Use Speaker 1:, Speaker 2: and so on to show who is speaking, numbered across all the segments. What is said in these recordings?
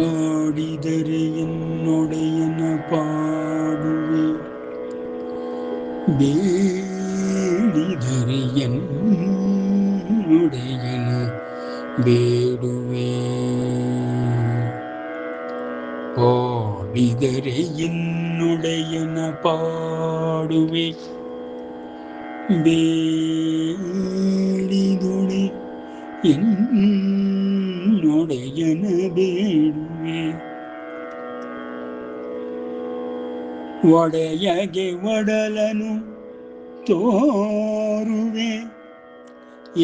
Speaker 1: ಪಾಡಿದರೆ ಎನ್ನೊಡೆಯನ ಪಾಡುವೆ, ಬೇಡಿದರೆ ಎನ್ನೊಡೆಯನ ಬೇಡುವೆ. ಪಾಡಿದರೆ ಎನ್ನೊಡೆಯನ ಪಾಡುವೆ, ಬೇಡಿದೊಡೆ ಎನ್ನೊಡೆಯನ ಬೇಡುವೆ. ಒಡೆಯಗೆ ಒಡಲನು ತೋರುವೆ,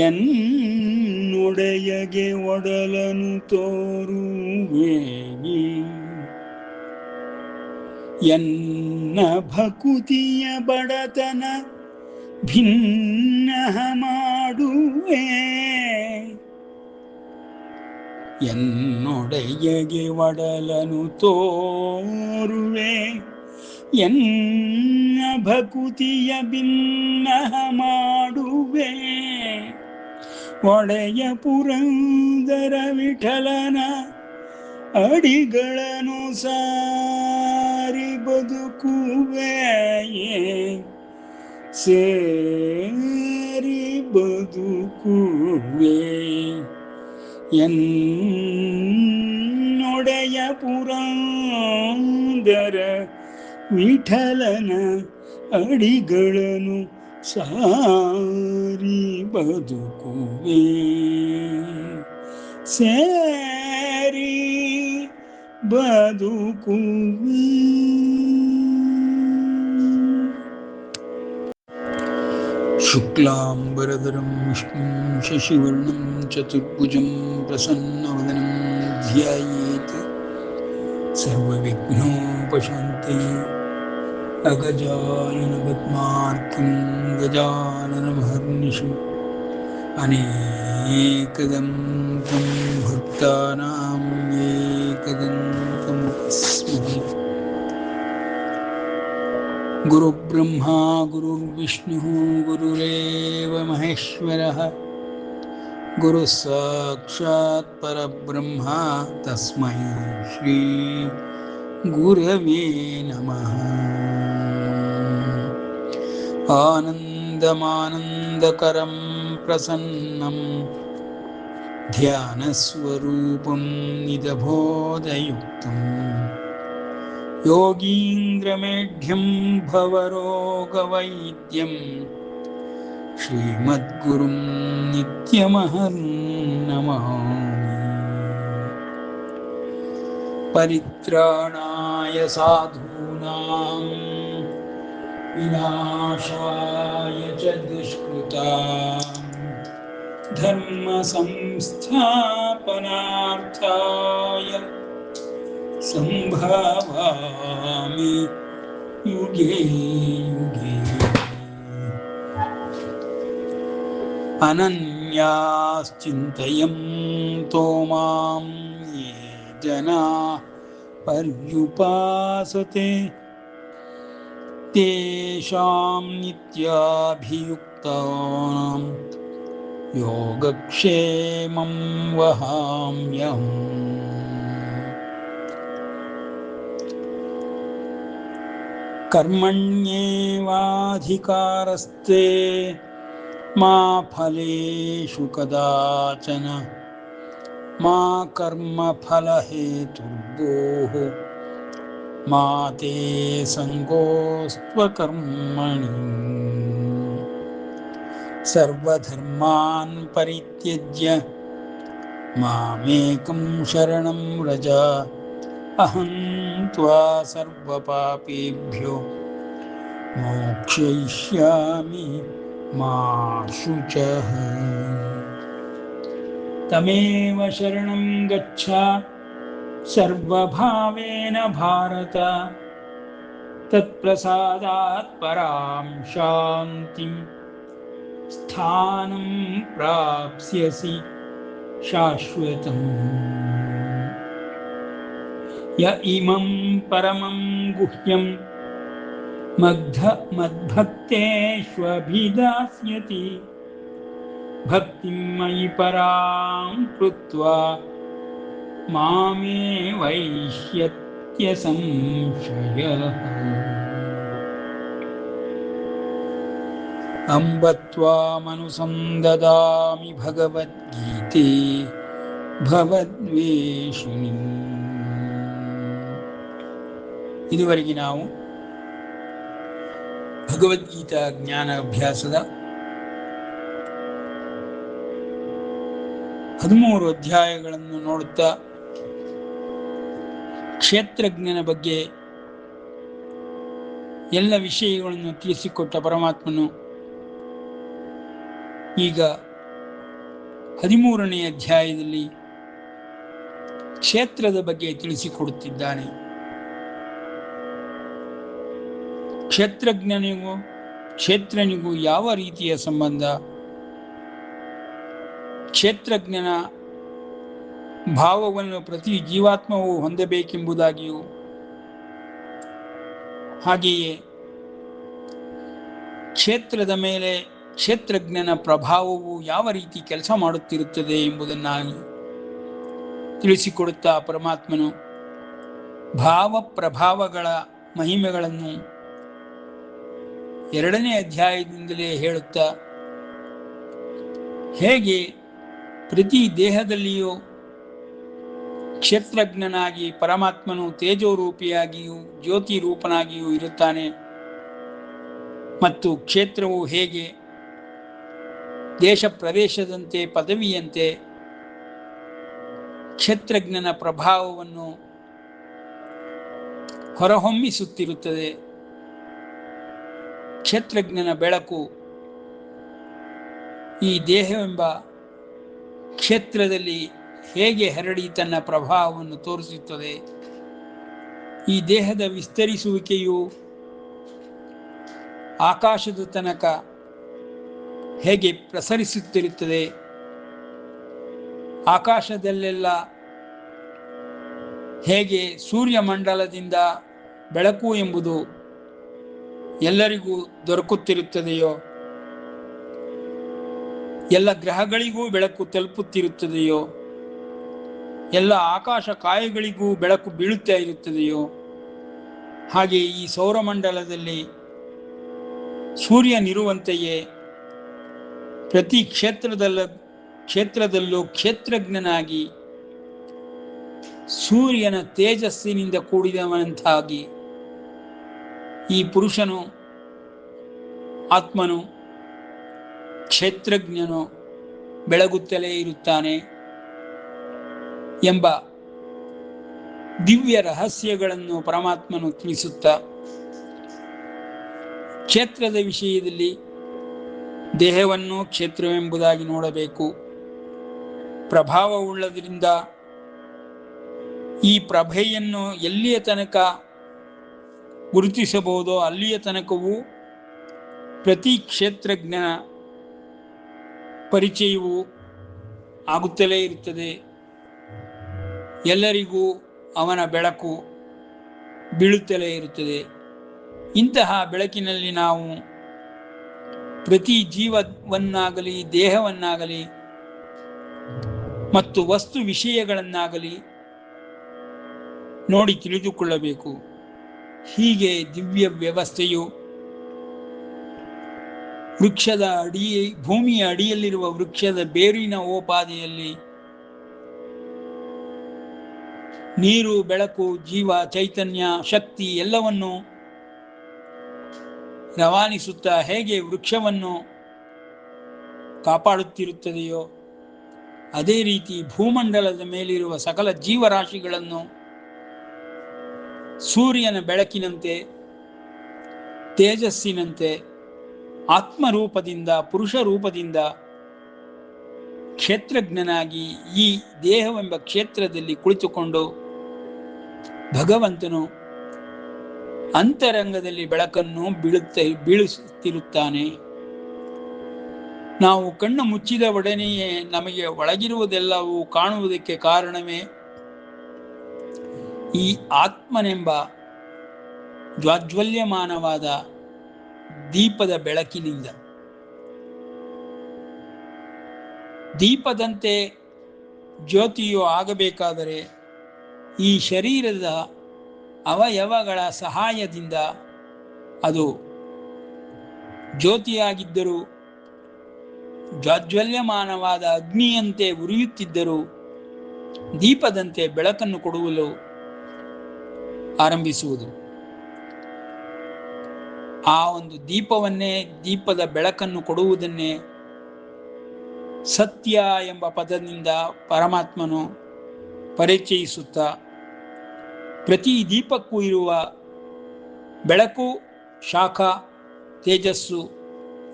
Speaker 1: ಎನ್ನೊಡೆಯಗೆ ಒಡಲನು ತೋರುವೆ. ಎನ್ನ ಭಕುತಿಯ ಬಡತನ ಭಿನ್ನ ಮಾಡುವೆ, ಎನ್ನೊಡೆಯಗೆ ಒಡಲನು ತೋರುವೆ. ಎನ್ನ ಭಕುತಿಯ ಭಿನ್ನ ಮಾಡುವೆ. ಒಡೆಯ ಪುರಂದರ ವಿಠಲನ ಅಡಿಗಳನ್ನು ಸಾರಿ ಬದುಕುವೆ, ಸೇರಿ ಬದುಕುವೆ. ಎನ್ನೊಡೆಯ ಪುರಂದರ ವಿಠಲನ ಅಡಿಗಳನ್ನು ಸಾರಿ ಬದುಕುವೆ, ಸೇರಿ ಬದುಕುವೆ. ಶುಕ್ಲಾಂಬರಧರಂ ವಿಷ್ಣುಂ ಶಶಿವರ್ಣಂ ಚತುರ್ಭುಜಂ ಪ್ರಸನ್ನವದನಂ ಧ್ಯಾಯೇತ್ ಸರ್ವವಿಘ್ನೋಪಶಾಂತಯೇ. ಅಗಜಾನನ ಪದ್ಮಾರ್ಕಂ ಗಜಾನನಮಹರ್ನಿಶಂ ಅನೇಕದಂತಂ ಭಕ್ತಾನಾಂ ಏಕದಂತಮುಪಸ್ಮಹೇ. ಗುರುಬ್ರಹ್ಮಾ ಗುರುರ್ವಿಷ್ಣುಃ ಗುರುರೇವ ಮಹೇಶ್ವರಃ, ಗುರುಃ ಸಾಕ್ಷಾತ್ ಪರಬ್ರಹ್ಮ ತಸ್ಮೈ ಶ್ರೀ ಗುರವೇ ನಮಃ. ಆನಂದಮಾನಂದಕರಂ ಪ್ರಸನ್ನಂ ಧ್ಯಾನಸ್ವರೂಪಂ ನಿದಬೋಧಯುಕ್ತಂ ಯೋಗೀಂದ್ರಮೇಢ್ಯಂ ಭವರೋಗವೈದ್ಯಂ ಶ್ರೀಮದ್ಗುರುಂ ನಿತ್ಯಮಹಂ ನಮಾಮಿ. ಪರಿತ್ರಾಣಾಯ ಸಾಧೂನಾಂ ವಿನಾಶಾಯ ಚ ದುಷ್ಕೃತಾಂ ಧರ್ಮ ಸಂಸ್ಥಾಪನಾರ್ಥಾಯ ಸಂಭವಾಮಿ ಯುಗೇ ಯುಗೇ. ಅನನ್ಯಾಶ್ಚಿಂತಯಂತೋ ಮಾಂ ಯೇ ಜನಾಃ ಪರ್ಯುಪಾಸತೆ ತೇಷಾಂ ನಿತ್ಯಾಭಿಯುಕ್ತಾನಾಂ ಯೋಗಕ್ಷೇಮಂ ವಹಾಮ್ಯಹಂ. ಕರ್ಮಣ್ಯೇವಾಧಿಕಾರಸ್ತೆ ಮಾ ಫಲೇಷು ಕದಾಚನ ಮಾ ಕರ್ಮಫಲಹೇತುರ್ಭೋಃ ಮಾ ತೇ ಸಂಗೋಸ್ತ್ವಕರ್ಮಣಿ. ಸರ್ವಧರ್ಮಾನ್ ಪರಿತ್ಯಜ್ಯ ಮಾಮೇಕಂ ಶರಣಂ ವ್ರಜ, ಅಹಂ ತ್ವಾ ಸರ್ವಪಾಪೇಭ್ಯೋ ಮೋಕ್ಷಯಿಷ್ಯಾಮಿ ಮಾ ಶುಚಃ. ತಮೇವ ಶರಣಂ ಗಚ್ಚ ಸರ್ವಭಾವೇನ ಭಾರತ, ತತ್ಪ್ರಸಾದಾತ್ ಪರಾಂ ಶಾಂತಿಂ ಸ್ಥಾನಂ ಪ್ರಾಪ್ಸ್ಯಸಿ ಶಾಶ್ವತಂ. ಯ ಇಮಂ ಪರಮಂ ಗುಹ್ಯಂ ಮದ್ಭಕ್ತೇಷ್ವಭಿದಾಸ್ಯತಿ ಭಕ್ತಿಂ ಮಯಿ ಪರಾಂ ಕೃತ್ವಾ ಮಾಮೇ ವೈಷ್ಯತ್ಯ ಸಂಶಯಃ. ಅಂಬತ್ವಾಮನುಸಂದದಾಮಿ ಭಗವದ್ಗೀತೆ ಭವದ್ವೇಷಿಣಿ. ಇದುವರೆಗೆ ನಾವು ಭಗವದ್ಗೀತಾ ಜ್ಞಾನ ಅಭ್ಯಾಸದ 13 ಅಧ್ಯಾಯಗಳನ್ನು ನೋಡುತ್ತಾ ಕ್ಷೇತ್ರಜ್ಞನ ಬಗ್ಗೆ ಎಲ್ಲ ವಿಷಯಗಳನ್ನು ತಿಳಿಸಿಕೊಟ್ಟ ಪರಮಾತ್ಮನು ಈಗ 13ನೇ ಅಧ್ಯಾಯದಲ್ಲಿ ಕ್ಷೇತ್ರದ ಬಗ್ಗೆ ತಿಳಿಸಿಕೊಡುತ್ತಿದ್ದಾನೆ. ಕ್ಷೇತ್ರಜ್ಞನಿಗೂ ಯಾವ ರೀತಿಯ ಸಂಬಂಧ, ಕ್ಷೇತ್ರಜ್ಞನ ಭಾವವನ್ನು ಪ್ರತಿ ಜೀವಾತ್ಮವು ಹೊಂದಬೇಕೆಂಬುದಾಗಿಯೂ, ಹಾಗೆಯೇ ಕ್ಷೇತ್ರದ ಮೇಲೆ ಕ್ಷೇತ್ರಜ್ಞನ ಪ್ರಭಾವವು ಯಾವ ರೀತಿ ಕೆಲಸ ಮಾಡುತ್ತಿರುತ್ತದೆ ಎಂಬುದನ್ನಾಗಿ ತಿಳಿಸಿಕೊಡುತ್ತಾ ಪರಮಾತ್ಮನು ಭಾವ ಪ್ರಭಾವಗಳ ಮಹಿಮೆಗಳನ್ನು 2ನೇ ಅಧ್ಯಾಯದಿಂದಲೇ ಹೇಳುತ್ತಾ, ಹೇಗೆ ಪ್ರತಿ ದೇಹದಲ್ಲಿಯೂ ಕ್ಷೇತ್ರಜ್ಞನಾಗಿ ಪರಮಾತ್ಮನು ತೇಜೋರೂಪಿಯಾಗಿಯೂ ಜ್ಯೋತಿ ರೂಪನಾಗಿಯೂ ಇರುತ್ತಾನೆ, ಮತ್ತು ಕ್ಷೇತ್ರವು ಹೇಗೆ ದೇಶ ಪ್ರದೇಶದಂತೆ ಪದವಿಯಂತೆ ಕ್ಷೇತ್ರಜ್ಞನ ಪ್ರಭಾವವನ್ನು ಹೊರಹೊಮ್ಮಿಸುತ್ತಿರುತ್ತದೆ. ಕ್ಷೇತ್ರಜ್ಞನ ಬೆಳಕು ಈ ದೇಹವೆಂಬ ಕ್ಷೇತ್ರದಲ್ಲಿ ಹೇಗೆ ಹರಡಿ ತನ್ನ ಪ್ರಭಾವವನ್ನು ತೋರಿಸುತ್ತದೆ. ಈ ದೇಹದ ವಿಸ್ತರಿಸುವಿಕೆಯು ಆಕಾಶದ ತನಕ ಹೇಗೆ ಪ್ರಸರಿಸುತ್ತಿರುತ್ತದೆ. ಆಕಾಶದಲ್ಲೆಲ್ಲ ಹೇಗೆ ಸೂರ್ಯಮಂಡಲದಿಂದ ಬೆಳಕು ಎಂಬುದು ಎಲ್ಲರಿಗೂ ದೊರಕುತ್ತಿರುತ್ತದೆಯೋ, ಎಲ್ಲ ಗ್ರಹಗಳಿಗೂ ಬೆಳಕು ತಲುಪುತ್ತಿರುತ್ತದೆಯೋ, ಎಲ್ಲ ಆಕಾಶ ಕಾಯಗಳಿಗೂ ಬೆಳಕು ಬೀಳುತ್ತಾ ಇರುತ್ತದೆಯೋ, ಹಾಗೆ ಈ ಸೌರಮಂಡಲದಲ್ಲಿ ಸೂರ್ಯನಿರುವಂತೆಯೇ ಪ್ರತಿ ಕ್ಷೇತ್ರದಲ್ಲೂ ಕ್ಷೇತ್ರಜ್ಞನಾಗಿ ಸೂರ್ಯನ ತೇಜಸ್ಸಿನಿಂದ ಕೂಡಿದವಂತಾಗಿ ಈ ಪುರುಷನು, ಆತ್ಮನು, ಕ್ಷೇತ್ರಜ್ಞನು ಬೆಳಗುತ್ತಲೇ ಇರುತ್ತಾನೆ ಎಂಬ ದಿವ್ಯ ರಹಸ್ಯಗಳನ್ನು ಪರಮಾತ್ಮನು ತಿಳಿಸುತ್ತಾ, ಕ್ಷೇತ್ರದ ವಿಷಯದಲ್ಲಿ ದೇಹವನ್ನು ಕ್ಷೇತ್ರವೆಂಬುದಾಗಿ ನೋಡಬೇಕು. ಪ್ರಭಾವವುಳ್ಳದರಿಂದ ಈ ಪ್ರಭೆಯನ್ನು ಎಲ್ಲಿಯ ತನಕ ಗುರುತಿಸಬಹುದೋ ಅಲ್ಲಿಯ ತನಕವೂ ಪ್ರತಿ ಕ್ಷೇತ್ರಜ್ಞನ ಪರಿಚಯವು ಆಗುತ್ತಲೇ ಇರುತ್ತದೆ. ಎಲ್ಲರಿಗೂ ಅವನ ಬೆಳಕು ಬೀಳುತ್ತಲೇ ಇರುತ್ತದೆ. ಇಂತಹ ಬೆಳಕಿನಲ್ಲಿ ನಾವು ಪ್ರತಿ ಜೀವವನ್ನಾಗಲಿ ದೇಹವನ್ನಾಗಲಿ ಮತ್ತು ವಸ್ತು ವಿಷಯಗಳನ್ನಾಗಲಿ ನೋಡಿ ತಿಳಿದುಕೊಳ್ಳಬೇಕು. ಹೀಗೆ ದಿವ್ಯ ವ್ಯವಸ್ಥೆಯು ವೃಕ್ಷದ ಭೂಮಿಯ ಅಡಿಯಲ್ಲಿರುವ ವೃಕ್ಷದ ಬೇರಿನ ಓಪಾದಿಯಲ್ಲಿ ನೀರು, ಬೆಳಕು, ಜೀವ, ಚೈತನ್ಯ, ಶಕ್ತಿ ಎಲ್ಲವನ್ನು ರವಾನಿಸುತ್ತಾ ಹೇಗೆ ವೃಕ್ಷವನ್ನು ಕಾಪಾಡುತ್ತಿರುತ್ತದೆಯೋ, ಅದೇ ರೀತಿ ಭೂಮಂಡಲದ ಮೇಲಿರುವ ಸಕಲ ಜೀವರಾಶಿಗಳನ್ನು ಸೂರ್ಯನ ಬೆಳಕಿನಂತೆ, ತೇಜಸ್ಸಿನಂತೆ, ಆತ್ಮರೂಪದಿಂದ, ಪುರುಷ ರೂಪದಿಂದ ಕ್ಷೇತ್ರಜ್ಞನಾಗಿ ಈ ದೇಹವೆಂಬ ಕ್ಷೇತ್ರದಲ್ಲಿ ಕುಳಿತುಕೊಂಡು ಭಗವಂತನು ಅಂತರಂಗದಲ್ಲಿ ಬೆಳಕನ್ನು ಬೀಳಿಸುತ್ತಿರುತ್ತಾನೆ. ನಾವು ಕಣ್ಣು ಮುಚ್ಚಿದ ಒಡನೆಯೇ ನಮಗೆ ಒಳಗಿರುವುದೆಲ್ಲವೂ ಕಾಣುವುದಕ್ಕೆ ಕಾರಣವೇ ಈ ಆತ್ಮನೆಂಬ ಜ್ವಾಜ್ವಲ್ಯಮಾನವಾದ ದೀಪದ ಬೆಳಕಿನಿಂದ. ದೀಪದಂತೆ ಜ್ಯೋತಿಯು ಆಗಬೇಕಾದರೆ ಈ ಶರೀರದ ಅವಯವಗಳ ಸಹಾಯದಿಂದ ಅದು ಜ್ಯೋತಿಯಾಗಿದ್ದರೂ, ಜಾಜ್ವಲ್ಯಮಾನವಾದ ಅಗ್ನಿಯಂತೆ ಉರಿಯುತ್ತಿದ್ದರೂ ದೀಪದಂತೆ ಬೆಳಕನ್ನು ಕೊಡಲು ಆರಂಭಿಸುವುದು. ಆ ಒಂದು ದೀಪದ ಬೆಳಕನ್ನು ಕೊಡುವುದನ್ನೇ ಸತ್ಯ ಎಂಬ ಪದದಿಂದ ಪರಮಾತ್ಮನು ಪರಿಚಯಿಸುತ್ತಾ, ಪ್ರತಿ ದೀಪಕ್ಕೂ ಇರುವ ಬೆಳಕು, ಶಾಖ, ತೇಜಸ್ಸು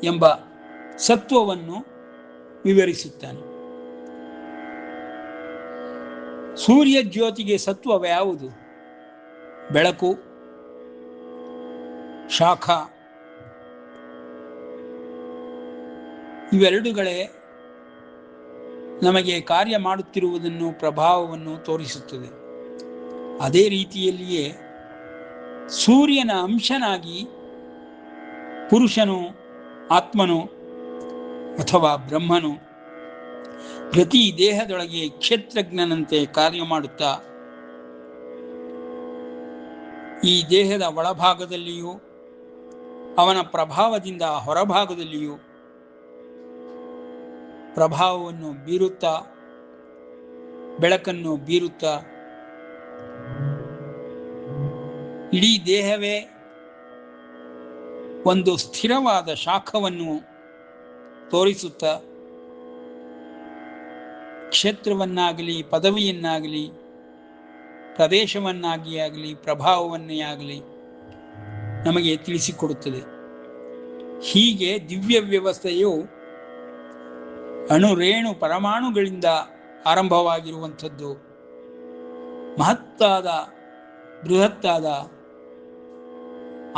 Speaker 1: ಎಂಬ ಸತ್ವವನ್ನು ವಿವರಿಸುತ್ತಾನೆ. ಸೂರ್ಯ ಜ್ಯೋತಿಗೆ ಸತ್ವ ಯಾವುದು? ಬೆಳಕು, ಶಾಖ. ಇವೆರಡುಗಳೇ ನಮಗೆ ಕಾರ್ಯ ಮಾಡುತ್ತಿರುವುದನ್ನು, ಪ್ರಭಾವವನ್ನು ತೋರಿಸುತ್ತದೆ. ಅದೇ ರೀತಿಯಲ್ಲಿಯೇ ಸೂರ್ಯನ ಅಂಶನಾಗಿ ಪುರುಷನು, ಆತ್ಮನು ಅಥವಾ ಬ್ರಹ್ಮನು ಪ್ರತಿ ದೇಹದೊಳಗೆ ಕ್ಷೇತ್ರಜ್ಞನಂತೆ ಕಾರ್ಯ ಮಾಡುತ್ತಾ, ಈ ದೇಹದ ಒಳಭಾಗದಲ್ಲಿಯೂ ಅವನ ಪ್ರಭಾವದಿಂದ ಹೊರಭಾಗದಲ್ಲಿಯೂ ಪ್ರಭಾವವನ್ನು ಬೀರುತ್ತಾ, ಬೆಳಕನ್ನು ಬೀರುತ್ತಾ, ಇಡೀ ದೇಹವೇ ಒಂದು ಸ್ಥಿರವಾದ ಶಾಖವನ್ನು ತೋರಿಸುತ್ತಾ, ಕ್ಷೇತ್ರವನ್ನಾಗಲಿ, ಪದವಿಯನ್ನಾಗಲಿ, ಪ್ರದೇಶವನ್ನಾಗಿ ಆಗಲಿ, ಪ್ರಭಾವವನ್ನೇ ಆಗಲಿ ನಮಗೆ ತಿಳಿಸಿಕೊಡುತ್ತದೆ. ಹೀಗೆ ದಿವ್ಯ ವ್ಯವಸ್ಥೆಯು ಅಣುರೇಣು ಪರಮಾಣುಗಳಿಂದ ಆರಂಭವಾಗಿರುವಂಥದ್ದು ಮಹತ್ತಾದ, ಬೃಹತ್ತಾದ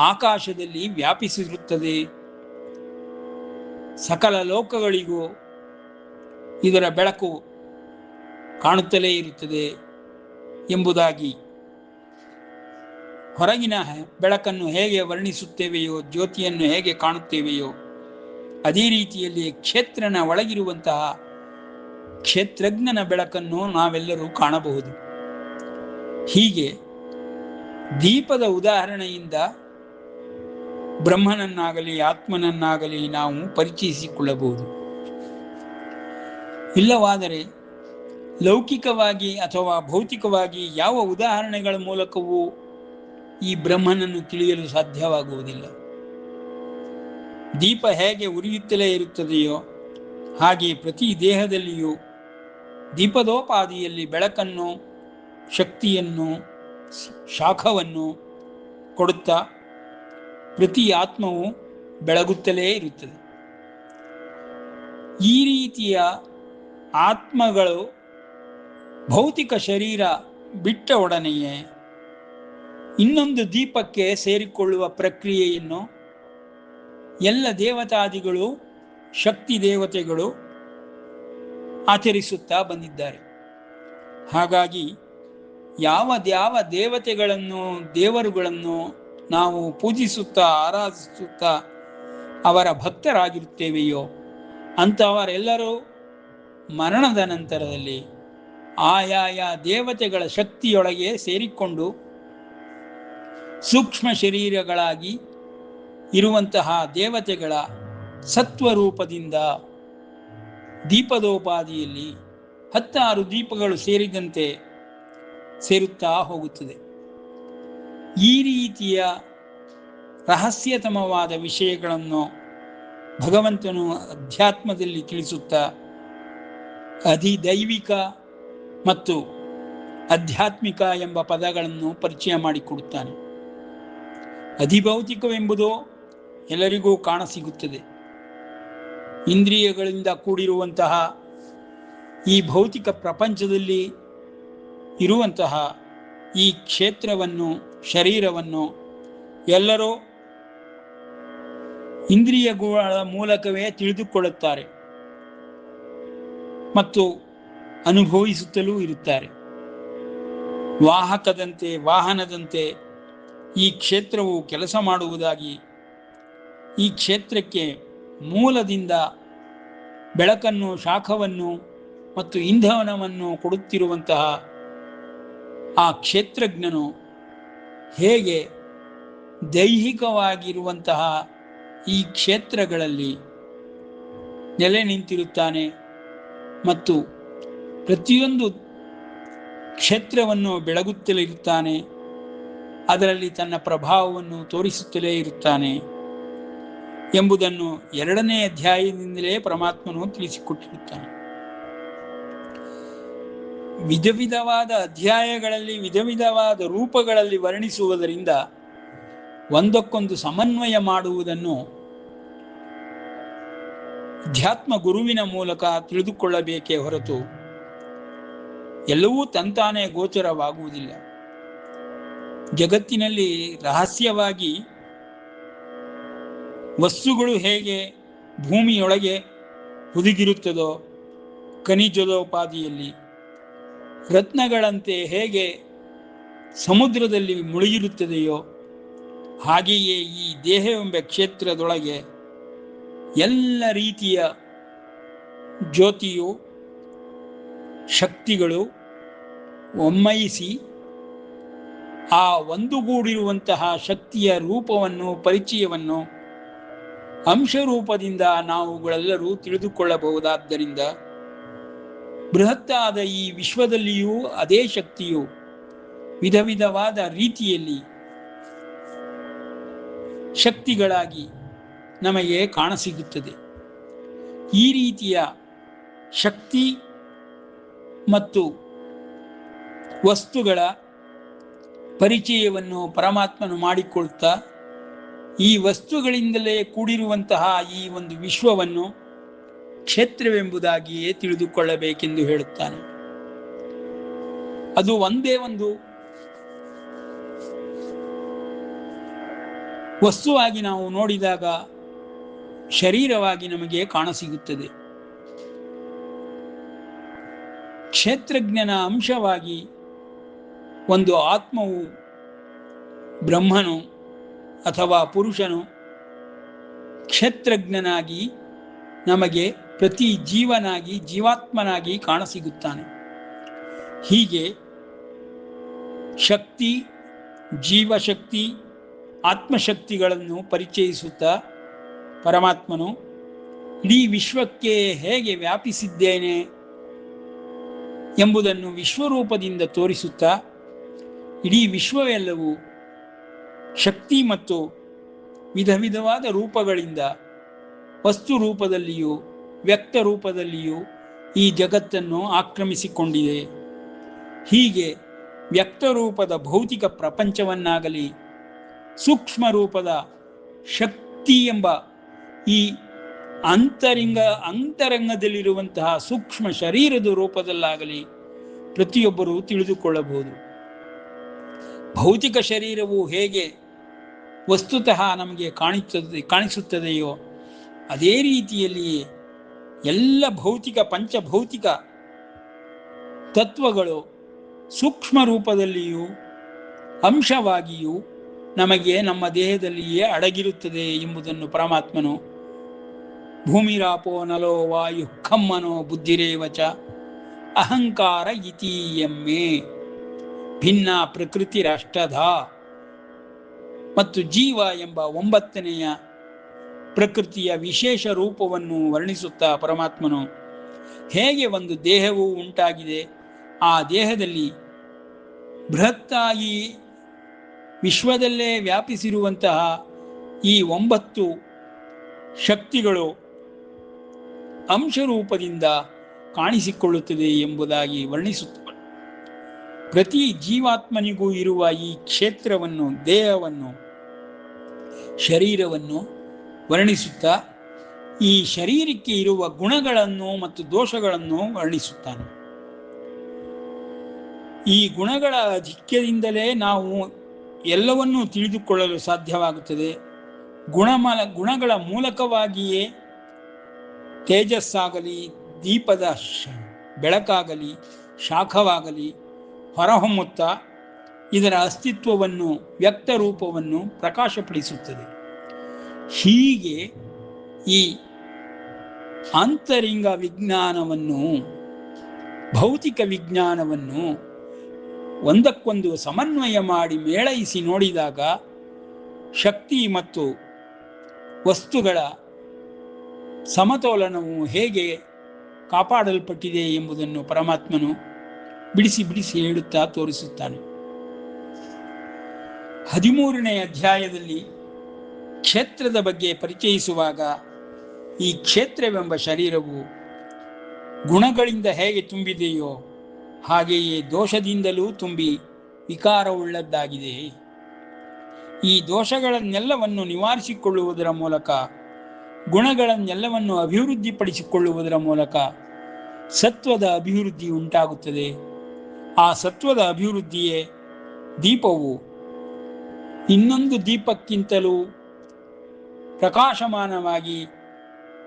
Speaker 1: ಆಕಾಶದಲ್ಲಿ ವ್ಯಾಪಿಸಿರುತ್ತದೆ. ಸಕಲ ಲೋಕಗಳಿಗೂ ಇದರ ಬೆಳಕು ಕಾಣುತ್ತಲೇ ಇರುತ್ತದೆ ಎಂಬುದಾಗಿ ಹೊರಗಿನ ಬೆಳಕನ್ನು ಹೇಗೆ ವರ್ಣಿಸುತ್ತೇವೆಯೋ, ಜ್ಯೋತಿಯನ್ನು ಹೇಗೆ ಕಾಣುತ್ತೇವೆಯೋ, ಅದೇ ರೀತಿಯಲ್ಲಿ ಕ್ಷೇತ್ರನ ಒಳಗಿರುವಂತಹ ಕ್ಷೇತ್ರಜ್ಞನ ಬೆಳಕನ್ನು ನಾವೆಲ್ಲರೂ ಕಾಣಬಹುದು. ಹೀಗೆ ದೀಪದ ಉದಾಹರಣೆಯಿಂದ ಬ್ರಹ್ಮನನ್ನಾಗಲಿ ಆತ್ಮನನ್ನಾಗಲಿ ನಾವು ಪರಿಚಯಿಸಿಕೊಳ್ಳಬಹುದು. ಇಲ್ಲವಾದರೆ ಲೌಕಿಕವಾಗಿ ಅಥವಾ ಭೌತಿಕವಾಗಿ ಯಾವ ಉದಾಹರಣೆಗಳ ಮೂಲಕವೂ ಈ ಬ್ರಹ್ಮನನ್ನು ತಿಳಿಯಲು ಸಾಧ್ಯವಾಗುವುದಿಲ್ಲ. ದೀಪ ಹೇಗೆ ಉರಿಯುತ್ತಲೇ ಇರುತ್ತದೆಯೋ ಹಾಗೆ ಪ್ರತಿ ದೇಹದಲ್ಲಿಯೂ ದೀಪದೋಪಾದಿಯಲ್ಲಿ ಬೆಳಕನ್ನು, ಶಕ್ತಿಯನ್ನು, ಶಾಖವನ್ನು ಕೊಡುತ್ತಾ ಪ್ರತಿ ಆತ್ಮವು ಬೆಳಗುತ್ತಲೇ ಇರುತ್ತದೆ. ಈ ರೀತಿಯ ಆತ್ಮಗಳು ಭೌತಿಕ ಶರೀರ ಬಿಟ್ಟ ಒಡನೆಯೇ ಇನ್ನೊಂದು ದೀಪಕ್ಕೆ ಸೇರಿಕೊಳ್ಳುವ ಪ್ರಕ್ರಿಯೆಯನ್ನು ಎಲ್ಲ ದೇವತಾದಿಗಳು, ಶಕ್ತಿ ದೇವತೆಗಳು ಆಚರಿಸುತ್ತಾ ಬಂದಿದ್ದಾರೆ. ಹಾಗಾಗಿ ಯಾವ ದೇವತೆಗಳನ್ನು, ದೇವರುಗಳನ್ನು ನಾವು ಪೂಜಿಸುತ್ತಾ, ಆರಾಧಿಸುತ್ತಾ ಅವರ ಭಕ್ತರಾಗಿರುತ್ತೇವೆಯೋ ಅಂಥವರೆಲ್ಲರೂ ಮರಣದ ನಂತರದಲ್ಲಿ ಆಯಾಯ ದೇವತೆಗಳ ಶಕ್ತಿಯೊಳಗೆ ಸೇರಿಕೊಂಡು ಸೂಕ್ಷ್ಮ ಶರೀರಗಳಾಗಿ ಇರುವಂತಹ ದೇವತೆಗಳ ಸತ್ವರೂಪದಿಂದ ದೀಪದೋಪಾದಿಯಲ್ಲಿ 16 ದೀಪಗಳು ಸೇರಿದಂತೆ ಸೇರುತ್ತಾ ಹೋಗುತ್ತದೆ. ಈ ರೀತಿಯ ರಹಸ್ಯತಮವಾದ ವಿಷಯಗಳನ್ನು ಭಗವಂತನು ಅಧ್ಯಾತ್ಮದಲ್ಲಿ ತಿಳಿಸುತ್ತಾ ಅಧಿದೈವಿಕ ಮತ್ತು ಆಧ್ಯಾತ್ಮಿಕ ಎಂಬ ಪದಗಳನ್ನು ಪರಿಚಯ ಮಾಡಿಕೊಡುತ್ತಾನೆ. ಅಧಿಭೌತಿಕವೆಂಬುದು ಎಲ್ಲರಿಗೂ ಕಾಣಸಿಗುತ್ತದೆ. ಇಂದ್ರಿಯಗಳಿಂದ ಕೂಡಿರುವಂತಹ ಈ ಭೌತಿಕ ಪ್ರಪಂಚದಲ್ಲಿ ಇರುವಂತಹ ಈ ಕ್ಷೇತ್ರವನ್ನು, ಶರೀರವನ್ನು ಎಲ್ಲರೂ ಇಂದ್ರಿಯಗಳ ಮೂಲಕವೇ ತಿಳಿದುಕೊಳ್ಳುತ್ತಾರೆ ಮತ್ತು ಅನುಭವಿಸುತ್ತಲೂ ಇರುತ್ತಾರೆ. ವಾಹನದಂತೆ ಈ ಕ್ಷೇತ್ರವು ಕೆಲಸ ಮಾಡುವುದಾಗಿ, ಈ ಕ್ಷೇತ್ರಕ್ಕೆ ಮೂಲದಿಂದ ಬೆಳಕನ್ನು, ಶಾಖವನ್ನು ಮತ್ತು ಇಂಧನವನ್ನು ಕೊಡುತ್ತಿರುವಂತಹ ಆ ಕ್ಷೇತ್ರಜ್ಞನು ಹೇಗೆ ದೈಹಿಕವಾಗಿರುವಂತಹ ಈ ಕ್ಷೇತ್ರಗಳಲ್ಲಿ ನೆಲೆ ನಿಂತಿರುತ್ತಾನೆ ಮತ್ತು ಪ್ರತಿಯೊಂದು ಕ್ಷೇತ್ರವನ್ನು ಬೆಳಗುತ್ತಲೇ ಇರುತ್ತಾನೆ, ಅದರಲ್ಲಿ ತನ್ನ ಪ್ರಭಾವವನ್ನು ತೋರಿಸುತ್ತಲೇ ಇರುತ್ತಾನೆ ಎಂಬುದನ್ನು 2ನೇ ಅಧ್ಯಾಯದಿಂದಲೇ ಪರಮಾತ್ಮನು ತಿಳಿಸಿಕೊಟ್ಟಿರುತ್ತಾನೆ. ವಿಧ ವಿಧವಾದ ಅಧ್ಯಾಯಗಳಲ್ಲಿ ವಿಧ ವಿಧವಾದ ರೂಪಗಳಲ್ಲಿ ವರ್ಣಿಸುವುದರಿಂದ ಒಂದಕ್ಕೊಂದು ಸಮನ್ವಯ ಮಾಡುವುದನ್ನು ಅಧ್ಯಾತ್ಮ ಗುರುವಿನ ಮೂಲಕ ತಿಳಿದುಕೊಳ್ಳಬೇಕೇ ಹೊರತು ಎಲ್ಲವೂ ತಂತಾನೇ ಗೋಚರವಾಗುವುದಿಲ್ಲ. ಜಗತ್ತಿನಲ್ಲಿ ರಹಸ್ಯವಾಗಿ ವಸ್ತುಗಳು ಹೇಗೆ ಭೂಮಿಯೊಳಗೆ ಹುದುಗಿರುತ್ತದೋ, ಖನಿಜೋಪಾದಿಯಲ್ಲಿ ರತ್ನಗಳಂತೆ ಹೇಗೆ ಸಮುದ್ರದಲ್ಲಿ ಮುಳುಗಿರುತ್ತದೆಯೋ, ಹಾಗೆಯೇ ಈ ದೇಹವೆಂಬ ಕ್ಷೇತ್ರದೊಳಗೆ ಎಲ್ಲ ರೀತಿಯ ಜ್ಯೋತಿಯು, ಶಕ್ತಿಗಳು ಒಮ್ಮೈಸಿ ಆ ಒಂದುಗೂಡಿರುವಂತಹ ಶಕ್ತಿಯ ರೂಪವನ್ನು, ಪರಿಚಯವನ್ನು ಅಂಶರೂಪದಿಂದ ನಾವುಗಳೆಲ್ಲರೂ ತಿಳಿದುಕೊಳ್ಳಬಹುದಾದ್ದರಿಂದ ಬೃಹತ್ತಾದ ಈ ವಿಶ್ವದಲ್ಲಿಯೂ ಅದೇ ಶಕ್ತಿಯು ವಿಧ ವಿಧವಾದ ರೀತಿಯಲ್ಲಿ ಶಕ್ತಿಗಳಾಗಿ ನಮಗೆ ಕಾಣಸಿಗುತ್ತದೆ. ಈ ರೀತಿಯ ಶಕ್ತಿ ಮತ್ತು ವಸ್ತುಗಳ ಪರಿಚಯವನ್ನು ಪರಮಾತ್ಮನು ಮಾಡಿಕೊಳ್ತಾ ಈ ವಸ್ತುಗಳಿಂದಲೇ ಕೂಡಿರುವಂತಹ ಈ ಒಂದು ವಿಶ್ವವನ್ನು ಕ್ಷೇತ್ರವೆಂಬುದಾಗಿಯೇ ತಿಳಿದುಕೊಳ್ಳಬೇಕೆಂದು ಹೇಳುತ್ತಾನೆ. ಅದು ಒಂದೇ ಒಂದು ವಸ್ತುವಾಗಿ ನಾವು ನೋಡಿದಾಗ ಶರೀರವಾಗಿ ನಮಗೆ ಕಾಣಸಿಗುತ್ತದೆ. ಕ್ಷೇತ್ರಜ್ಞನ ಅಂಶವಾಗಿ ಒಂದು ಆತ್ಮವು, ಬ್ರಹ್ಮನು ಅಥವಾ ಪುರುಷನು ಕ್ಷೇತ್ರಜ್ಞನಾಗಿ ನಮಗೆ ಪ್ರತಿ ಜೀವನಾಗಿ, ಜೀವಾತ್ಮನಾಗಿ ಕಾಣಸಿಗುತ್ತಾನೆ. ಹೀಗೆ ಶಕ್ತಿ, ಜೀವಶಕ್ತಿ, ಆತ್ಮಶಕ್ತಿಗಳನ್ನು ಪರಿಚಯಿಸುತ್ತಾ ಪರಮಾತ್ಮನು ಇಡೀ ವಿಶ್ವಕ್ಕೆ ಹೇಗೆ ವ್ಯಾಪಿಸಿದ್ದೇನೆ ಎಂಬುದನ್ನು ವಿಶ್ವರೂಪದಿಂದ ತೋರಿಸುತ್ತಾ ಇಡೀ ವಿಶ್ವವೆಲ್ಲವೂ ಶಕ್ತಿ ಮತ್ತು ವಿಧ ವಿಧವಾದ ರೂಪಗಳಿಂದ ವಸ್ತು ರೂಪದಲ್ಲಿಯೂ ವ್ಯಕ್ತ ರೂಪದಲ್ಲಿಯೂ ಈ ಜಗತ್ತನ್ನು ಆಕ್ರಮಿಸಿಕೊಂಡಿದೆ. ಹೀಗೆ ವ್ಯಕ್ತರೂಪದ ಭೌತಿಕ ಪ್ರಪಂಚವನ್ನಾಗಲಿ, ಸೂಕ್ಷ್ಮ ರೂಪದ ಶಕ್ತಿ ಎಂಬ ಈ ಅಂತರಂಗದಲ್ಲಿರುವಂತಹ ಸೂಕ್ಷ್ಮ ಶರೀರದ ರೂಪದಲ್ಲಾಗಲಿ ಪ್ರತಿಯೊಬ್ಬರೂ ತಿಳಿದುಕೊಳ್ಳಬಹುದು. ಭೌತಿಕ ಶರೀರವು ಹೇಗೆ ವಸ್ತುತಃ ನಮಗೆ ಕಾಣಿಸುತ್ತದೆಯೋ ಅದೇ ರೀತಿಯಲ್ಲಿಯೇ ಎಲ್ಲ ಪಂಚಭೌತಿಕ ತತ್ವಗಳು ಸೂಕ್ಷ್ಮ ರೂಪದಲ್ಲಿಯೂ ಅಂಶವಾಗಿಯೂ ನಮಗೆ ನಮ್ಮ ದೇಹದಲ್ಲಿಯೇ ಅಡಗಿರುತ್ತದೆ ಎಂಬುದನ್ನು ಪರಮಾತ್ಮನು ಭೂಮಿರಾಪೋ ನಲೋ ವಾಯು ಖಮ್ಮನೋ ಬುದ್ಧಿರೇವಚ ಅಹಂಕಾರ ಇತೀಯಮ್ಮೆ ಭಿನ್ನ ಪ್ರಕೃತಿ ರಾಷ್ಟ್ರದ ಮತ್ತು ಜೀವ ಎಂಬ 9ನೆಯ ಪ್ರಕೃತಿಯ ವಿಶೇಷ ರೂಪವನ್ನು ವರ್ಣಿಸುತ್ತಾ ಪರಮಾತ್ಮನು ಹೇಗೆ ಒಂದು ದೇಹವು ಉಂಟಾಗಿದೆ, ಆ ದೇಹದಲ್ಲಿ ಬೃಹತ್ತಾಗಿ ವಿಶ್ವದಲ್ಲೇ ವ್ಯಾಪಿಸಿರುವಂತಹ ಈ 9 ಶಕ್ತಿಗಳು ಅಂಶರೂಪದಿಂದ ಕಾಣಿಸಿಕೊಳ್ಳುತ್ತದೆ ಎಂಬುದಾಗಿ ವರ್ಣಿಸುತ್ತಾರೆ. ಪ್ರತಿ ಜೀವಾತ್ಮನಿಗೂ ಇರುವ ಈ ಕ್ಷೇತ್ರವನ್ನು, ದೇಹವನ್ನು, ಶರೀರವನ್ನು ವರ್ಣಿಸುತ್ತಾ ಈ ಶರೀರಕ್ಕೆ ಇರುವ ಗುಣಗಳನ್ನು ಮತ್ತು ದೋಷಗಳನ್ನು ವರ್ಣಿಸುತ್ತಾನೆ. ಈ ಗುಣಗಳ ಅಧಿಕ್ಯದಿಂದಲೇ ನಾವು ಎಲ್ಲವನ್ನೂ ತಿಳಿದುಕೊಳ್ಳಲು ಸಾಧ್ಯವಾಗುತ್ತದೆ. ಗುಣಗಳ ಮೂಲಕವಾಗಿಯೇ ತೇಜಸ್ಸಾಗಲಿ, ದೀಪದ ಬೆಳಕಾಗಲಿ, ಶಾಖವಾಗಲಿ ಹೊರಹೊಮ್ಮುತ್ತಾ ಇದರ ಅಸ್ತಿತ್ವವನ್ನು, ವ್ಯಕ್ತರೂಪವನ್ನು ಪ್ರಕಾಶಪಡಿಸುತ್ತದೆ. ಹೀಗೆ ಈ ಆಂತರಿಂಗ ವಿಜ್ಞಾನವನ್ನು, ಭೌತಿಕ ವಿಜ್ಞಾನವನ್ನು ಒಂದಕ್ಕೊಂದು ಸಮನ್ವಯ ಮಾಡಿ ಮೇಳೈಸಿ ನೋಡಿದಾಗ ಶಕ್ತಿ ಮತ್ತು ವಸ್ತುಗಳ ಸಮತೋಲನವು ಹೇಗೆ ಕಾಪಾಡಲ್ಪಟ್ಟಿದೆ ಎಂಬುದನ್ನು ಪರಮಾತ್ಮನು ಬಿಡಿಸಿ ಬಿಡಿಸಿ ಹೇಳುತ್ತಾ ತೋರಿಸುತ್ತಾನೆ. 13ನೇ ಅಧ್ಯಾಯದಲ್ಲಿ ಕ್ಷೇತ್ರದ ಬಗ್ಗೆ ಪರಿಚಯಿಸುವಾಗ ಈ ಕ್ಷೇತ್ರವೆಂಬ ಶರೀರವು ಗುಣಗಳಿಂದ ಹೇಗೆ ತುಂಬಿದೆಯೋ ಹಾಗೆಯೇ ದೋಷದಿಂದಲೂ ತುಂಬಿ ವಿಕಾರವುಳ್ಳದ್ದಾಗಿದೆ. ಈ ದೋಷಗಳನ್ನೆಲ್ಲವನ್ನು ನಿವಾರಿಸಿಕೊಳ್ಳುವುದರ ಮೂಲಕ, ಗುಣಗಳನ್ನೆಲ್ಲವನ್ನು ಅಭಿವೃದ್ಧಿಪಡಿಸಿಕೊಳ್ಳುವುದರ ಮೂಲಕ ಸತ್ವದ ಅಭಿವೃದ್ಧಿ ಉಂಟಾಗುತ್ತದೆ. ಆ ಸತ್ವದ ಅಭಿವೃದ್ಧಿಯೇ ದೀಪವು ಇನ್ನೊಂದು ದೀಪಕ್ಕಿಂತಲೂ ಪ್ರಕಾಶಮಾನವಾಗಿ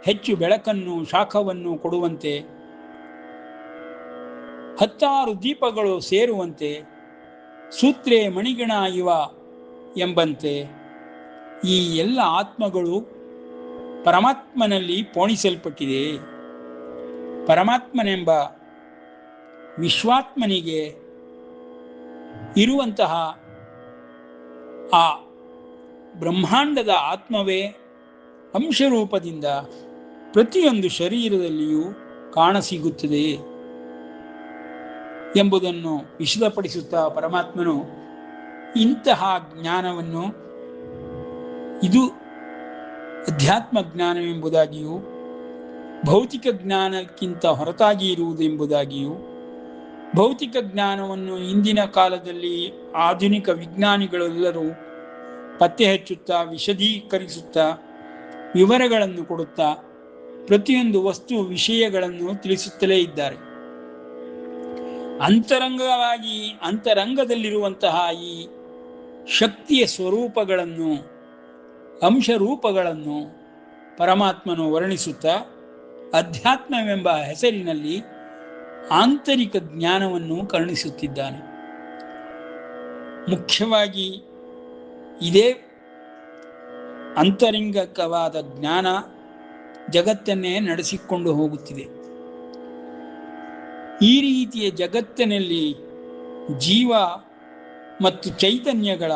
Speaker 1: ಹೆಚ್ಚು ಬೆಳಕನ್ನು, ಶಾಖವನ್ನು ಕೊಡುವಂತೆ, 10 ದೀಪಗಳು ಸೇರುವಂತೆ, ಸೂತ್ರೇ ಮಣಿಗಣ ಇವ ಎಂಬಂತೆ ಈ ಎಲ್ಲ ಆತ್ಮಗಳು ಪರಮಾತ್ಮನಲ್ಲಿ ಪೋಣಿಸಲ್ಪಟ್ಟಿದೆ. ಪರಮಾತ್ಮನೆಂಬ ವಿಶ್ವಾತ್ಮನಿಗೆ ಇರುವಂತಹ ಆ ಬ್ರಹ್ಮಾಂಡದ ಆತ್ಮವೇ ಅಂಶರೂಪದಿಂದ ಪ್ರತಿಯೊಂದು ಶರೀರದಲ್ಲಿಯೂ ಕಾಣಸಿಗುತ್ತದೆ ಎಂಬುದನ್ನು ವಿಶದಪಡಿಸುತ್ತಾ ಪರಮಾತ್ಮನು ಇಂತಹ ಜ್ಞಾನವನ್ನು, ಇದು ಅಧ್ಯಾತ್ಮ ಜ್ಞಾನವೆಂಬುದಾಗಿಯೂ ಭೌತಿಕ ಜ್ಞಾನಕ್ಕಿಂತ ಹೊರತಾಗಿ ಇರುವುದೆಂಬುದಾಗಿಯೂ, ಭೌತಿಕ ಜ್ಞಾನವನ್ನು ಇಂದಿನ ಕಾಲದಲ್ಲಿ ಆಧುನಿಕ ವಿಜ್ಞಾನಿಗಳೆಲ್ಲರೂ ಪತ್ತೆ ಹಚ್ಚುತ್ತಾ, ವಿಶದೀಕರಿಸುತ್ತಾ, ವಿವರಗಳನ್ನು ಕೊಡುತ್ತಾ ಪ್ರತಿಯೊಂದು ವಸ್ತು ವಿಷಯಗಳನ್ನು ತಿಳಿಸುತ್ತಲೇ ಇದ್ದಾರೆ. ಅಂತರಂಗದಲ್ಲಿರುವಂತಹ ಈ ಶಕ್ತಿಯ ಸ್ವರೂಪಗಳನ್ನು, ಅಂಶರೂಪಗಳನ್ನು ಪರಮಾತ್ಮನು ವರ್ಣಿಸುತ್ತಾ ಅಧ್ಯಾತ್ಮವೆಂಬ ಹೆಸರಿನಲ್ಲಿ ಆಂತರಿಕ ಜ್ಞಾನವನ್ನು ಕರುಣಿಸುತ್ತಿದ್ದಾನೆ. ಮುಖ್ಯವಾಗಿ ಇದೇ ಅಂತರಂಗಿಕವಾದ ಜ್ಞಾನ ಜಗತ್ತನ್ನೇ ನಡೆಸಿಕೊಂಡು ಹೋಗುತ್ತಿದೆ. ಈ ರೀತಿಯ ಜಗತ್ತಿನಲ್ಲಿ ಜೀವ ಮತ್ತು ಚೈತನ್ಯಗಳ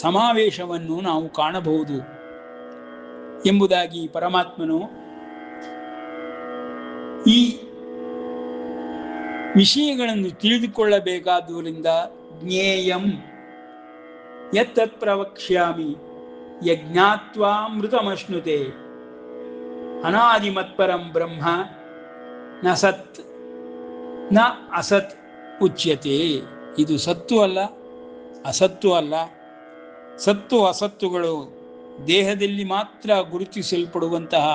Speaker 1: ಸಮಾವೇಶವನ್ನು ನಾವು ಕಾಣಬಹುದು ಎಂಬುದಾಗಿ ಪರಮಾತ್ಮನು ಈ ವಿಷಯಗಳನ್ನು ತಿಳಿದುಕೊಳ್ಳಬೇಕಾದುದರಿಂದ ಜ್ಞೇಯಂ ಯತ್ತತ್ ಪ್ರವಕ್ಷ್ಯಾಮಿ ಯಜ್ಞಾತ್ವಾಮೃತಮಶ್ನುತೆ ಅನಾದಿಮತ್ಪರಂ ಬ್ರಹ್ಮ ನ ಸತ್ ನ ಅಸತ್ ಉಚ್ಯತೆ. ಇದು ಸತ್ತು ಅಲ್ಲ, ಅಸತ್ತು ಅಲ್ಲ. ಸತ್ತು ಅಸತ್ತುಗಳು ದೇಹದಲ್ಲಿ ಮಾತ್ರ ಗುರುತಿಸಲ್ಪಡುವಂತಹ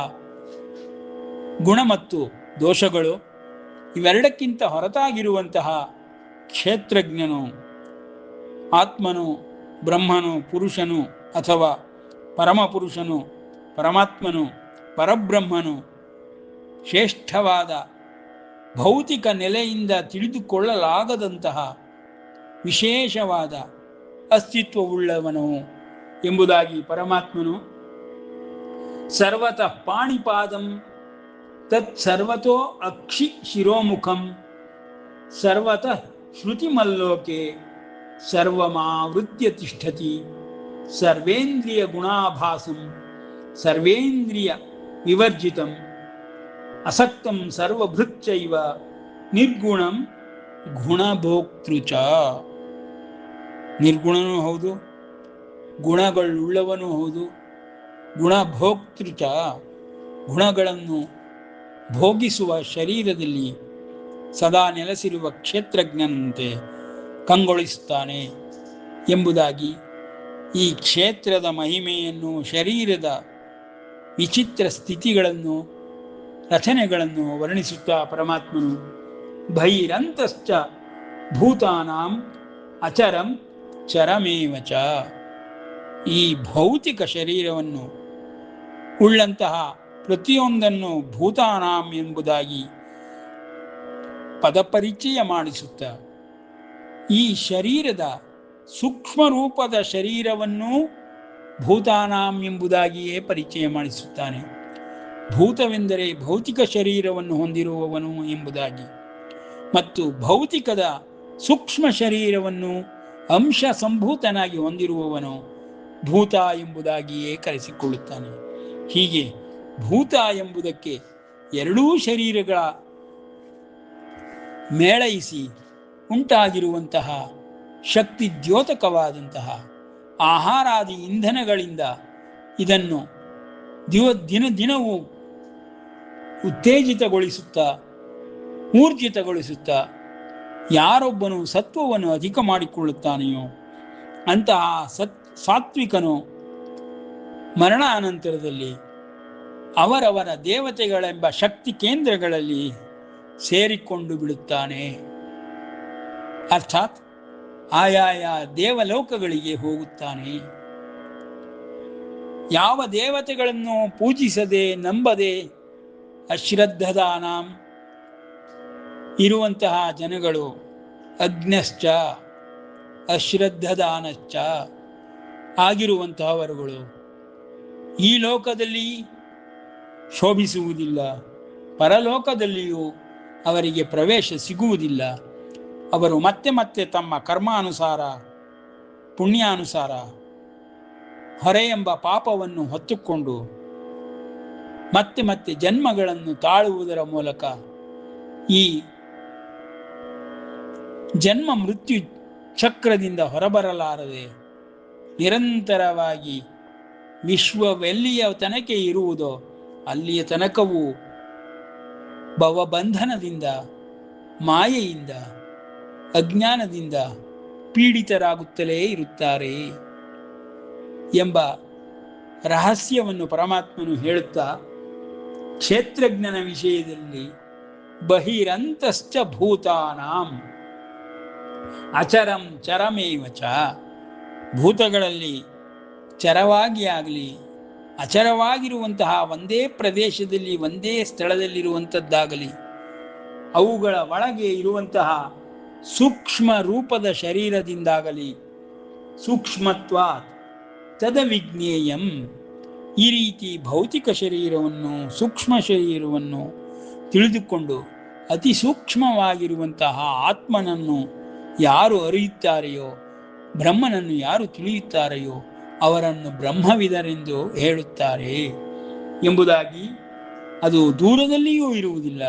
Speaker 1: ಗುಣ ಮತ್ತು ದೋಷಗಳು. ಇವೆರಡಕ್ಕಿಂತ ಹೊರತಾಗಿರುವಂತಹ ಕ್ಷೇತ್ರಜ್ಞನು, ಆತ್ಮನು, ಬ್ರಹ್ಮನು, ಪುರುಷನು ಅಥವಾ ಪರಮಪುರುಷನು, ಪರಮಾತ್ಮನು, ಪರಬ್ರಹ್ಮನು ಶ್ರೇಷ್ಠವಾದ ಭೌತಿಕ ನೆಲೆಯಿಂದ ತಿಳಿದುಕೊಳ್ಳಲಾಗದಂತಹ ವಿಶೇಷವಾದ ಅಸ್ತಿತ್ವವುಳ್ಳವನು ಎಂಬುದಾಗಿ ಪರಮಾತ್ಮನು ಸರ್ವತಃ ಪಾಣಿಪಾದಂ ತತ್ ಸರ್ವತೋ ಅಕ್ಷಿ ಶಿರೋಮುಖಂ ಸರ್ವತಃ ಶ್ರುತಿಮಲ್ಲೋಕೆ ಸರ್ವಮಾವೃತ್ಯ ತಿಷ್ಠತಿ ಸರ್ವೇಂದ್ರಿಯ ಗುಣಾಭಾಸಂ ಸರ್ವೇಂದ್ರಿಯ ವಿವರ್ಜಿತಂ ಅಸಕ್ತಂ ಸರ್ವಭೃಚ್ಚೈವ ನಿರ್ಗುಣಂ ಗುಣಭೋಕ್ತೃಚ. ನಿರ್ಗುಣನೂ ಹೌದು, ಗುಣಗಳುಳ್ಳವನೂ ಹೌದು, ಗುಣಭೋಕ್ತೃಚ. ಗುಣಗಳನ್ನು ಭೋಗಿಸುವ ಶರೀರದಲ್ಲಿ ಸದಾ ನೆಲೆಸಿರುವ ಕ್ಷೇತ್ರಜ್ಞನಂತೆ ಕಂಗೊಳಿಸುತ್ತಾನೆ ಎಂಬುದಾಗಿ ಈ ಕ್ಷೇತ್ರದ ಮಹಿಮೆಯನ್ನು, ಶರೀರದ ವಿಚಿತ್ರ ಸ್ಥಿತಿಗಳನ್ನು, ರಚನೆಗಳನ್ನು ವರ್ಣಿಸುತ್ತಾ ಪರಮಾತ್ಮನು ಬಹಿರಂತಶ್ಚ ಭೂತಾನಾಂ ಅಚರಂ ಚರಮೇವಚ. ಈ ಭೌತಿಕ ಶರೀರವನ್ನು ಉಳ್ಳಂತಹ ಪ್ರತಿಯೊಂದನ್ನು ಭೂತಾನಾಂ ಎಂಬುದಾಗಿ ಪದಪರಿಚಯ ಮಾಡಿಸುತ್ತ ಈ ಶರೀರದ ಸೂಕ್ಷ್ಮ ರೂಪದ ಶರೀರವನ್ನು ಭೂತಾನಾಂ ಎಂಬುದಾಗಿಯೇ ಪರಿಚಯ ಮಾಡಿಸುತ್ತಾನೆ. ಭೂತವೆಂದರೆ ಭೌತಿಕ ಶರೀರವನ್ನು ಹೊಂದಿರುವವನು ಎಂಬುದಾಗಿ, ಮತ್ತು ಭೌತಿಕದ ಸೂಕ್ಷ್ಮ ಶರೀರವನ್ನು ಅಂಶ ಸಂಭೂತನಾಗಿ ಹೊಂದಿರುವವನು ಭೂತ ಎಂಬುದಾಗಿಯೇ ಕರೆಸಿಕೊಳ್ಳುತ್ತಾನೆ. ಹೀಗೆ ಭೂತ ಎಂಬುದಕ್ಕೆ ಎರಡೂ ಶರೀರಗಳ ಮೇಳೈಸಿ ಉಂಟಾಗಿರುವಂತಹ ಶಕ್ತಿ ದ್ಯೋತಕವಾದಂತಹ ಆಹಾರಾದಿ ಇಂಧನಗಳಿಂದ ಇದನ್ನು ದಿನವೂ ಉತ್ತೇಜಿತಗೊಳಿಸುತ್ತಾ ಊರ್ಜಿತಗೊಳಿಸುತ್ತಾ ಯಾರೊಬ್ಬನು ಸತ್ವವನ್ನು ಅಧಿಕ ಮಾಡಿಕೊಳ್ಳುತ್ತಾನೆಯೋ ಅಂತಹ ಸಾತ್ವಿಕನು ಮರಣಾನಂತರದಲ್ಲಿ ಅವರವರ ದೇವತೆಗಳೆಂಬ ಶಕ್ತಿ ಕೇಂದ್ರಗಳಲ್ಲಿ ಸೇರಿಕೊಂಡು ಬಿಡುತ್ತಾನೆ. ಅರ್ಥಾತ್ ಆಯಾಯ ದೇವಲೋಕಗಳಿಗೆ ಹೋಗುತ್ತಾನೆ. ಯಾವ ದೇವತೆಗಳನ್ನು ಪೂಜಿಸದೆ ನಂಬದೆ ಅಶ್ರದ್ಧದಾನಾಂ ಇರುವಂತಹ ಜನಗಳು ಅಜ್ಞಶ್ಚ ಅಶ್ರದ್ಧದಾನಶ್ಚ ಆಗಿರುವಂತಹವರುಗಳು ಈ ಲೋಕದಲ್ಲಿ ಶೋಭಿಸುವುದಿಲ್ಲ, ಪರಲೋಕದಲ್ಲಿಯೂ ಅವರಿಗೆ ಪ್ರವೇಶ ಸಿಗುವುದಿಲ್ಲ. ಅವರು ಮತ್ತೆ ಮತ್ತೆ ತಮ್ಮ ಕರ್ಮಾನುಸಾರ ಪುಣ್ಯಾನುಸಾರ ಹೊರೆ ಎಂಬ ಪಾಪವನ್ನು ಹೊತ್ತುಕೊಂಡು ಮತ್ತೆ ಮತ್ತೆ ಜನ್ಮಗಳನ್ನು ತಾಳುವುದರ ಮೂಲಕ ಈ ಜನ್ಮ ಮೃತ್ಯು ಚಕ್ರದಿಂದ ಹೊರಬರಲಾರದೆ ನಿರಂತರವಾಗಿ ವಿಶ್ವವೆಲ್ಲಿಯ ತನಕ ಇರುವುದೋ ಅಲ್ಲಿಯ ತನಕವೂ ಭವಬಂಧನದಿಂದ ಮಾಯೆಯಿಂದ ಅಜ್ಞಾನದಿಂದ ಪೀಡಿತರಾಗುತ್ತಲೇ ಇರುತ್ತಾರೆ ಎಂಬ ರಹಸ್ಯವನ್ನು ಪರಮಾತ್ಮನು ಹೇಳುತ್ತಾ ಕ್ಷೇತ್ರಜ್ಞನ ವಿಷಯದಲ್ಲಿ ಬಹಿರಂತಶ್ಚ ಭೂತಾನಾಂ ಅಚರಂ ಚರಮೇವ ಚ, ಭೂತಗಳಲ್ಲಿ ಚರವಾಗಿ ಆಗಲಿ ಅಚರವಾಗಿರುವಂತಹ ಒಂದೇ ಪ್ರದೇಶದಲ್ಲಿ ಒಂದೇ ಸ್ಥಳದಲ್ಲಿರುವಂಥದ್ದಾಗಲಿ ಅವುಗಳ ಒಳಗೆ ಇರುವಂತಹ ಸೂಕ್ಷ್ಮ ರೂಪದ ಶರೀರದಿಂದಾಗಲಿ ಸೂಕ್ಷ್ಮತ್ವಾತ್ ತದವಿಜ್ಞೇಯಂ, ಈ ರೀತಿ ಭೌತಿಕ ಶರೀರವನ್ನು ಸೂಕ್ಷ್ಮ ಶರೀರವನ್ನು ತಿಳಿದುಕೊಂಡು ಅತಿ ಸೂಕ್ಷ್ಮವಾಗಿರುವಂತಹ ಆತ್ಮನನ್ನು ಯಾರು ಅರಿಯುತ್ತಾರೆಯೋ, ಬ್ರಹ್ಮನನ್ನು ಯಾರು ತಿಳಿಯುತ್ತಾರೆಯೋ ಅವರನ್ನು ಬ್ರಹ್ಮವಿದರೆಂದು ಹೇಳುತ್ತಾರೆ ಎಂಬುದಾಗಿ. ಅದು ದೂರದಲ್ಲಿಯೂ ಇರುವುದಿಲ್ಲ,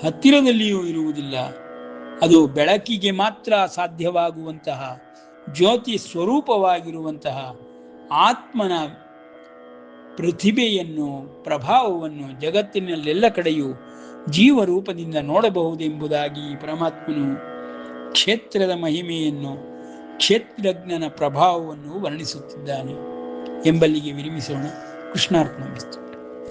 Speaker 1: ಹತ್ತಿರದಲ್ಲಿಯೂ ಇರುವುದಿಲ್ಲ. ಅದು ಬೆಳಕಿಗೆ ಮಾತ್ರ ಸಾಧ್ಯವಾಗುವಂತಹ ಜ್ಯೋತಿ ಸ್ವರೂಪವಾಗಿರುವಂತಹ ಆತ್ಮನ ಪ್ರತಿಭೆಯನ್ನು ಪ್ರಭಾವವನ್ನು ಜಗತ್ತಿನಲ್ಲೆಲ್ಲ ಕಡೆಯೂ ಜೀವರೂಪದಿಂದ ನೋಡಬಹುದೆಂಬುದಾಗಿ ಪರಮಾತ್ಮನು ಕ್ಷೇತ್ರದ ಮಹಿಮೆಯನ್ನು ಕ್ಷೇತ್ರಜ್ಞನ ಪ್ರಭಾವವನ್ನು ವರ್ಣಿಸುತ್ತಿದ್ದಾನೆ ಎಂಬಲ್ಲಿಗೆ ವಿರಮಿಸೋಣ. ಕೃಷ್ಣಾರ್ಪಣಮಸ್ತು.